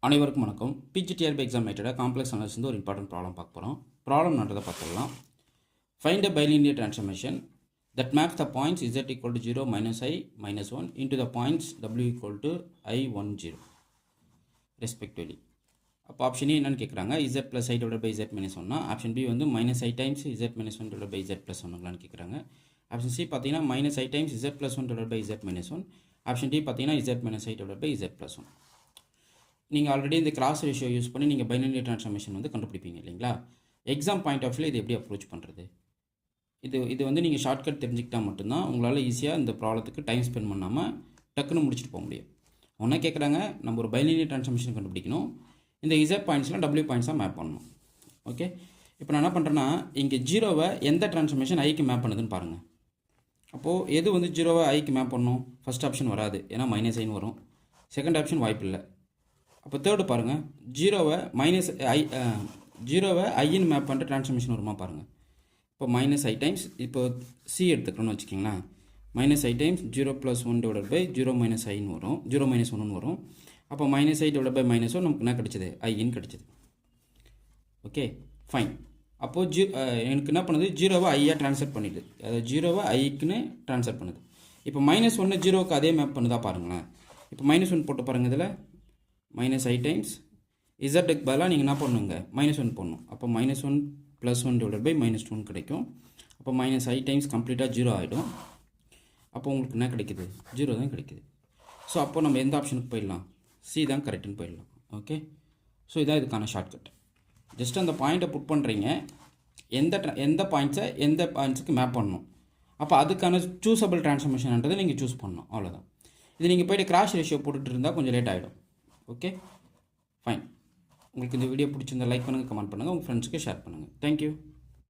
அனைவருக்கும் வணக்கம். PGTRB exam ரிலேட்டடாக காம்ப்ளெக்ஸ் அனாலிசிஸ் ஒரு இம்பார்ட்டன்ட் ப்ராப்ளம் பார்க்க போகிறோம். ப்ராப்ளம் நடந்ததை பார்த்துடலாம். Find a bilinear transformation that maps the points z equal to 0 minus I minus 1 into the points w equal to I 1 0 respectively. அப்போ option A என்னன்னு கேட்குறாங்க, z plus I divided by z minus 1. Option B வந்து minus I times z minus 1 divided by z plus 1 கேட்குறாங்க. Option C பார்த்தீங்கன்னா minus I times z plus 1 divided by z minus 1. Option D பார்த்தீங்கன்னா z minus I divided by z plus 1. நீங்கள் already இந்த cross ratio use பண்ணி நீங்கள் binary transformation வந்து கண்டுபிடிப்பீங்க இல்லைங்களா? Exam point of வியூவில் இது எப்படி அப்ரோச் பண்ணுறது, இது வந்து நீங்கள் ஷார்ட்கட் தெரிஞ்சுக்கிட்டால் மட்டும்தான் உங்களால் ஈஸியாக இந்த ப்ராப்ளத்துக்கு டைம் ஸ்பெண்ட் பண்ணாமல் டக்குன்னு முடிச்சுட்டு போக முடியும். ஒன்றா கேட்குறாங்க, நம்ம ஒரு பைனரி ட்ரான்ஸ்ஃபர்மேஷன் கண்டுபிடிக்கணும். இந்த இசட் பாயிண்ட்ஸ்லாம் டபிள்யூ பாயிண்ட்ஸாக மேப் பண்ணணும். ஓகே, இப்போ நான் என்ன பண்ணுறேன்னா, இங்கே ஜீரோவை எந்த ட்ரான்ஸ்ஃபர்மேஷன் ஐக்கு மேப் பண்ணுதுன்னு பாருங்கள். அப்போது எது வந்து ஜீரோவை ஐக்கு மேப் பண்ணணும்? ஃபஸ்ட் ஆப்ஷன் வராது, ஏன்னா மைனஸ் ஐன்னு வரும். செகண்ட் ஆப்ஷன் வாய்ப்பு இல்லை. அப்போ தேர்டு பாருங்கள், ஜீரோவை ஐன்னு மேப் பண்ணுற ட்ரான்ஸ்ஃபர்மேஷன் வருமா பாருங்கள். இப்போ மைனஸ் ஐ டைம்ஸ், இப்போ சி எடுத்துக்கணும்னு வச்சுக்கிங்களேன், minus i times 0 + 1 divided by 0 - ஐன்னு வரும், 0 - 1 வரும். அப்போ minus i divide by minus 1 நமக்கு என்ன கிடச்சிது? ஐன்னு கிடச்சிது. Okay fine. அப்போது எனக்கு என்ன பண்ணுது, ஜீரோவை ஐயாக ட்ரான்ஸ்ஃபர் பண்ணிடுது, அதாவது ஜீரோவை ஐக்குன்னு ட்ரான்ஸ்ஃபர் பண்ணுது. இப்போ மைனஸ் 1 ஜீரோவுக்கு அதே மேப் பண்ணுதா பாருங்களேன். இப்போ மைனஸ் 1 போட்டு பாருங்கள், இதில் மைனஸ் ஐ டைம்ஸ் இசட்டுக்கு பதிலாக நீங்கள் என்ன பண்ணுங்க, -1 போடணும். அப்போ -1 + 1 டிவைடட் பை -1 கிடைக்கும். அப்போ மைனஸ் ஐ டைம்ஸ் கம்ப்ளீட்டாக 0 ஆகிடும். அப்போ உங்களுக்கு என்ன கிடைக்குது? 0 தான் கிடைக்குது. ஸோ அப்போ நம்ம எந்த ஆப்ஷனுக்கு போயிடலாம்? சி தான் கரெக்டுன்னு போயிடலாம். ஓகே, ஸோ இதான் இதுக்கான ஷார்ட்கட். ஜஸ்ட் அந்த பாயிண்ட்டை புட் பண்ணுறீங்க, எந்த பாயிண்ட்ஸுக்கு மேப் பண்ணணும். அப்போ அதுக்கான சூஸபிள் ட்ரான்ஸ்ஃபர்மேஷன்ன்றதை நீங்கள் சூஸ் பண்ணணும், அவ்வளோதான். இது நீங்கள் போய்ட்டு கிராஸ் ரேஷியோ போட்டுட்டு இருந்தால் கொஞ்சம் லேட் ஆகிடும். Okay fine. உங்களுக்கு இந்த வீடியோ பிடிச்சிருந்தா லைக் பண்ணுங்கள், கமெண்ட் பண்ணுங்கள், உங்கள் ஃப்ரெண்ட்ஸுக்கு ஷேர் பண்ணுங்கள். தேங்க்யூ.